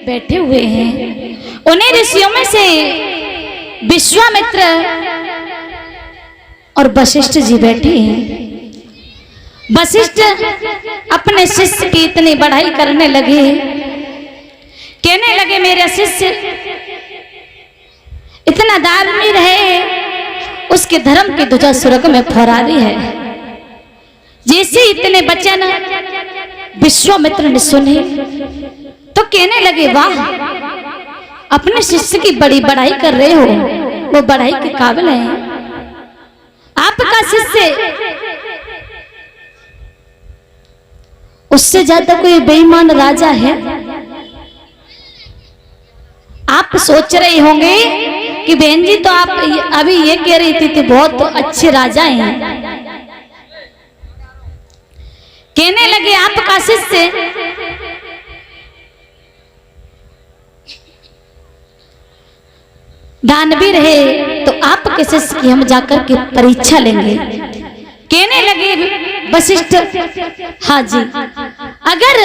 बैठे हुए हैं। उन्हीं ऋषियों में से विश्वामित्र और वशिष्ठ जी बैठे हैं। वशिष्ठ अपने शिष्य की इतनी बढ़ाई करने लगे, कहने लगे मेरे शिष्य इतना दानवीर है, उसके धर्म की ध्वजा स्वर्ग में फहरा रही है। जैसे इतने वचन विश्वामित्र ने सुने तो कहने लगे वाह, अपने शिष्य की बड़ी बढ़ाई कर रहे हो, वो बढ़ाई के काबिल है। आपका शिष्य उससे ज्यादा कोई बेईमान राजा है? आप सोच रहे होंगे कि बहन जी तो आप अभी ये कह रही थी बहुत अच्छे राजा हैं। कहने लगे आपका शिष्य दानवीर है तो आपके शिष्य की हम जाकर के परीक्षा लेंगे। कहने लगे वशिष्ठ हाँ जी, अगर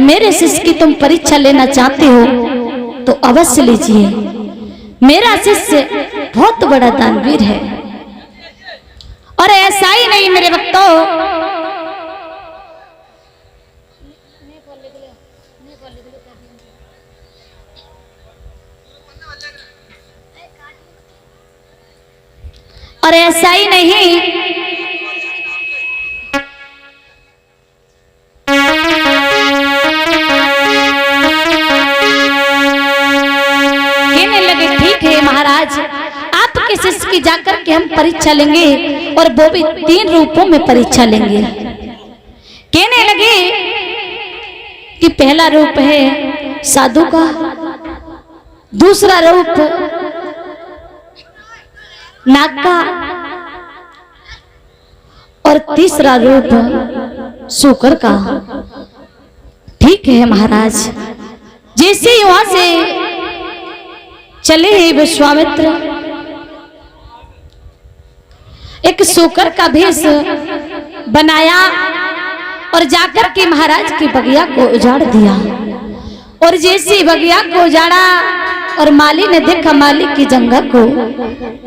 मेरे शिष्य की तुम परीक्षा लेना चाहते हो तो अवश्य लीजिए। मेरा शिष्य बहुत बड़ा दानवीर है। और ऐसा ही नहीं मेरे भक्तों, और ऐसा ही नहीं, कहने लगे ठीक है महाराज, आपके शिष्य की जाकर के हम परीक्षा लेंगे और वो भी 3 रूपों में परीक्षा लेंगे। कहने लगे कि पहला रूप है साधु का, दूसरा रूप नाग का और तीसरा रूप सूकर का। ठीक है महाराज। जैसे ही वहां से चले हैं विश्वामित्र, एक सूकर का भेष बनाया और जाकर के महाराज की बगिया को उजाड़ दिया। और जैसे बगिया को उजाड़ा और माली ने देखा, माली की जंगा को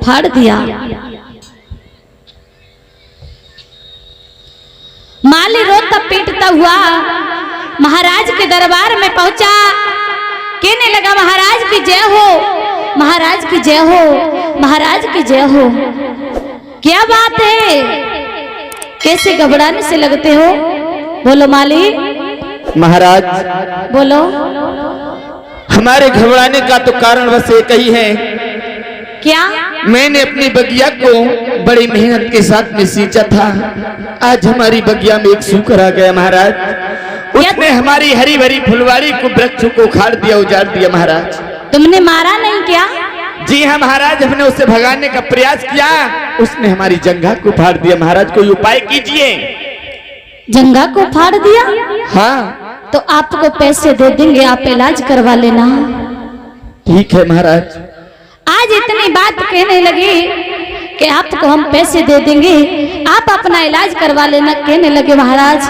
फाड़ दिया। माली रोता पीटता हुआ महाराज के दरबार में पहुंचा। कहने लगा महाराज की जय हो, महाराज की जय हो, महाराज की जय हो। क्या बात है, कैसे घबराने से लगते हो? बोलो माली। महाराज बोलो। हमारे घबराने का तो कारण बस एक ही है। क्या? मैंने अपनी बगिया को बड़ी मेहनत के साथ में सींचा था। आज हमारी बगिया में एक सूकर आ गया महाराज। उसने हमारी हरी भरी फुलवारी को, वृक्ष को उखाड़ दिया, उजाड़ दिया महाराज। तुमने मारा नहीं क्या? जी हाँ महाराज, हमने उसे भगाने का प्रयास किया, उसने हमारी जंघा को फाड़ दिया। महाराज कोई उपाय कीजिए। जंघा को फाड़ दिया? हाँ। तो आपको पैसे दे देंगे, आप इलाज करवा लेना। ठीक है महाराज। आज इतनी बात कहने लगे कि आपको हम पैसे दे देंगे, आप अपना इलाज करवा लेना। कहने लगे महाराज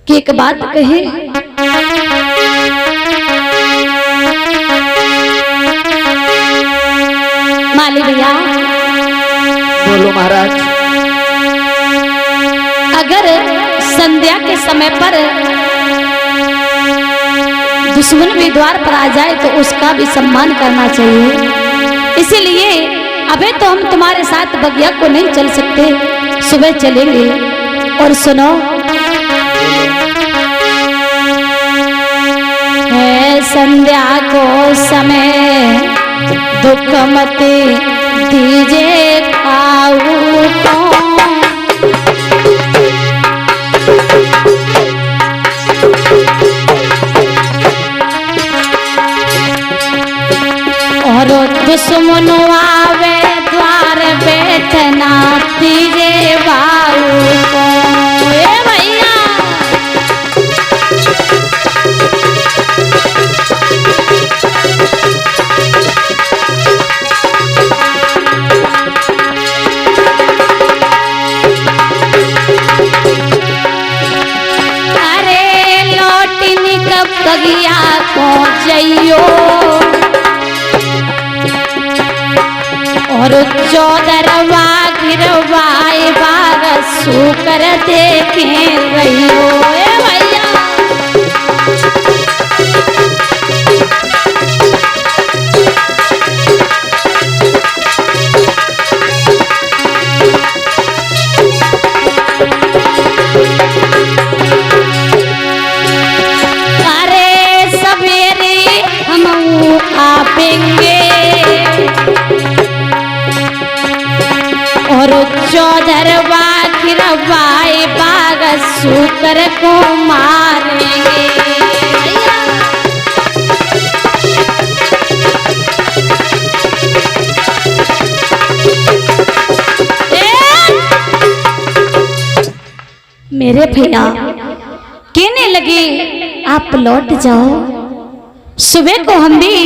कि एक बात कहे, माली भैया। बोलो महाराज। अगर संध्या के समय पर दुश्मन भी द्वार पर आ जाए तो उसका भी सम्मान करना चाहिए। इसीलिए अबे तो हम तुम्हारे साथ बगिया को नहीं चल सकते, सुबह चलेंगे। और सुनो, है संध्या को समय दुख मत दीजिए खाऊ को। और दुश्मन आवे द्वार बैठना दीजिए बाऊ को। ए भैया रहियो और चौदरवा गिरवाए बाग सूकर देखे रहियो। ए भैया और चौदरवा गिरवाए बाग सूकर को मारेंगे। मेरे भैया कहने लगे आप लौट जाओ, सुबह को हम भी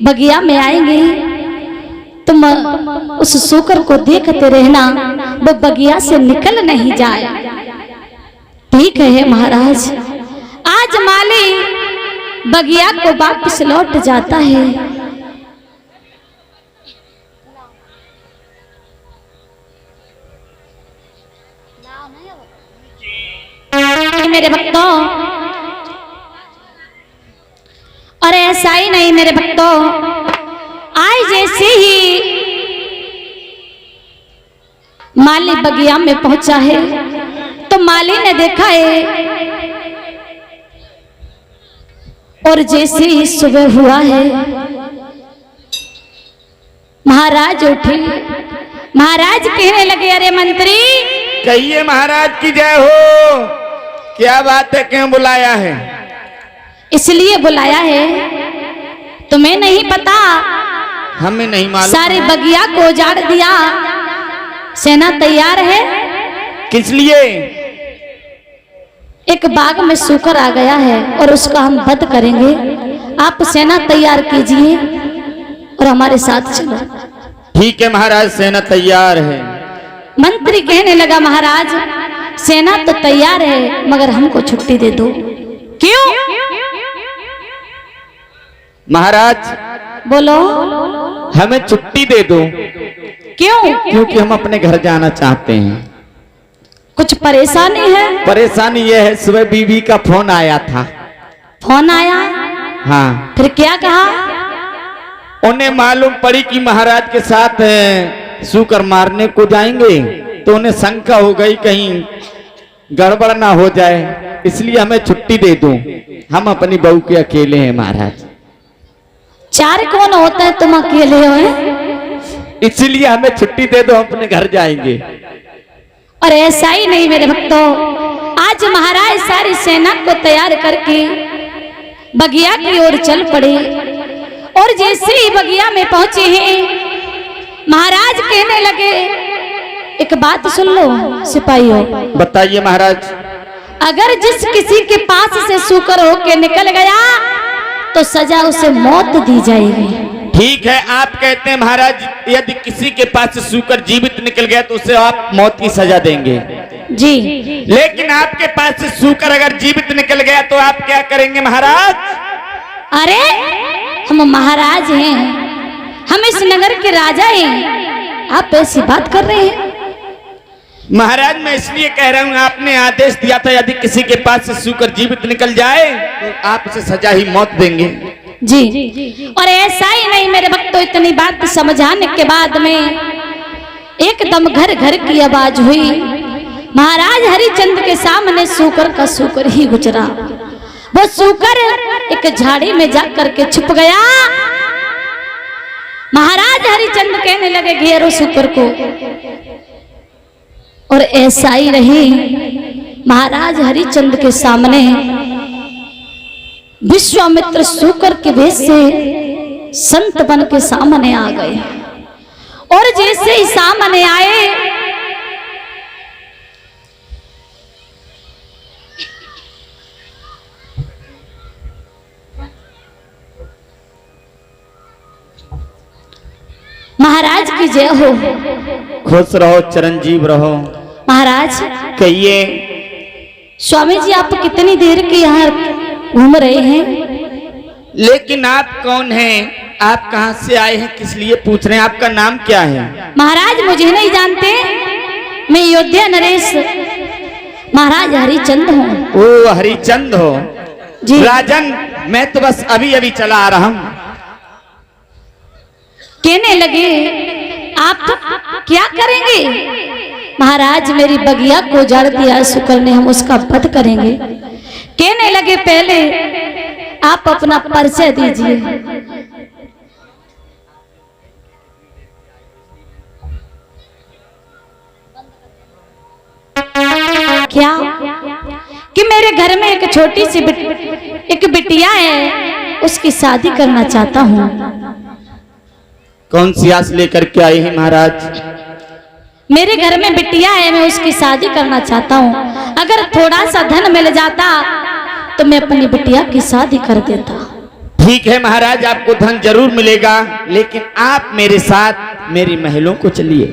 बगिया में आएंगे, तुम उस सूकर को देखते रहना, वो बगिया से निकल नहीं जाए। ठीक है महाराज। आज माली बगिया को वापस लौट जाता है। मेरे भक्तों, और ऐसा ही नहीं मेरे भक्तों, आज जैसे ही माली बगिया में पहुंचा है तो माली ने देखा है, और जैसे ही सुबह हुआ है महाराज उठे। महाराज कहने लगे अरे मंत्री, कहिए महाराज की जय हो, क्या बात है, क्यों बुलाया है? इसलिए बुलाया है, तुम्हें नहीं पता, हमें नहीं मालूम। सारे बगिया को उजाड़ दिया, सेना तैयार है। किस लिए? एक बाग में सूकर आ गया है और उसका हम वध करेंगे। आप सेना तैयार कीजिए और हमारे साथ चलो। ठीक है महाराज, सेना तैयार है। मंत्री कहने लगा महाराज सेना तो तैयार है मगर हमको छुट्टी दे दो। क्यों? महाराज बोलो। हमें छुट्टी दे दो। क्यों? क्योंकि हम अपने घर जाना चाहते हैं। कुछ परेशानी है? परेशानी यह है, सुबह बीवी का फोन आया था। फोन आया? हाँ। फिर क्या कहा? उन्हें मालूम पड़ी कि महाराज के साथ सूकर मारने को जाएंगे, तो उन्हें शंका हो गई कहीं गड़बड़ ना हो जाए, इसलिए हमें छुट्टी दे दो, हम अपनी बहू के अकेले हैं महाराज। चार कौन होता है, तुम अकेले हो? इसलिए हमें छुट्टी दे दो, हम अपने घर जाएंगे। और ऐसा ही नहीं मेरे भक्तों, आज महाराज सारी सेना को तैयार करके बगिया की ओर चल पड़े, और जैसे ही बगिया में पहुंचे हैं महाराज कहने लगे एक बात सुन लो सिपाहियों। बताइए महाराज। अगर जिस किसी के पास से सूकर होके निकल गया तो सजा उसे मौत दी जाएगी। ठीक है, आप कहते हैं महाराज यदि किसी के पास से सूकर जीवित निकल गया तो उसे आप मौत की सजा देंगे। जी। लेकिन आपके पास से सूकर अगर जीवित निकल गया तो आप क्या करेंगे महाराज? अरे हम महाराज हैं, हम इस नगर के राजा हैं, आप ऐसी बात कर रहे हैं? महाराज मैं इसलिए कह रहा हूँ, आपने आदेश दिया था यदि किसी के पास से सूकर जीवित निकल जाए तो आप उसे सजा ही मौत देंगे। जी। और ऐसा ही नहीं मेरे भक्तों, इतनी बात समझाने के बाद में एकदम घर घर की आवाज हुई। महाराज हरिचंद्र के सामने सूकर का सूकर ही गुजरा। वो सूकर एक झाड़ी में जा करके छुप गया। महाराज हरिचंद्र कहने लगे घेरो सूकर को, और ऐसा ही रही। महाराज हरिचंद्र के सामने विश्वामित्र सूकर के भेष से संत बन के सामने आ गए, और जैसे ही सामने आए महाराज की जय हो। खुश रहो, चिरंजीव रहो। महाराज कहिए। स्वामी जी आप कितनी देर के यहाँ घूम रहे हैं? लेकिन आप कौन हैं? आप कहाँ से आए हैं? किस लिए पूछ रहे हैं? आपका नाम क्या है? महाराज मुझे नहीं जानते, मैं अयोध्या नरेश महाराज हरिचंद हूँ। ओ हरिचंद हो जी राजन, मैं तो बस अभी अभी चला आ रहा हूँ। कहने लगे आप तो क्या करेंगे? महाराज मेरी बगिया को उजाड़ दिया शुक्र ने, हम उसका वध करेंगे। कहने लगे पहले आप अपना परिचय दीजिए। क्या कि मेरे घर में एक छोटी सी एक बिटिया है, उसकी शादी करना चाहता हूँ। कौन सी आस लेकर के आए हैं महाराज? मेरे घर में बिटिया है, मैं उसकी शादी करना चाहता हूँ। अगर थोड़ा सा धन मिल जाता तो मैं अपनी बिटिया की शादी कर देता। ठीक है महाराज, आपको धन जरूर मिलेगा, लेकिन आप मेरे साथ मेरी महलों को चलिए।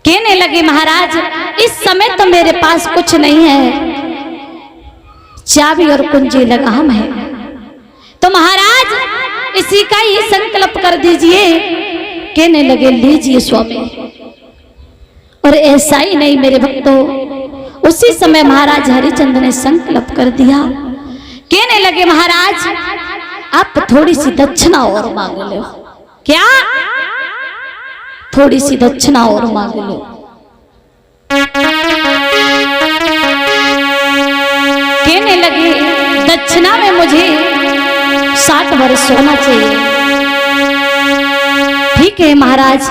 कहने लगे महाराज इस समय तो मेरे पास कुछ नहीं है, चाबी और कुंजी लगाम है, तो महाराज इसी का ही संकल्प कर दीजिए। कहने लगे लीजिए स्वामी। और ऐसा ही नहीं मेरे भक्तों, उसी समय महाराज हरिचंद ने संकल्प कर दिया। कहने लगे महाराज आप थोड़ी सी दक्षिणा और मांग लो। क्या? थोड़ी सी दक्षिणा और मांग लो। कहने लगे दक्षिणा में मुझे 60 वर्ष होना चाहिए। ठीक है महाराज,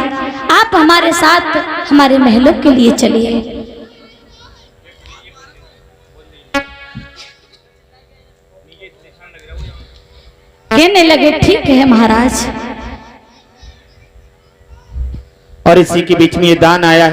आप हमारे साथ हमारे महलों के लिए चलिए। कहने लगे ठीक है महाराज। और इसी के बीच में ये दान आया है।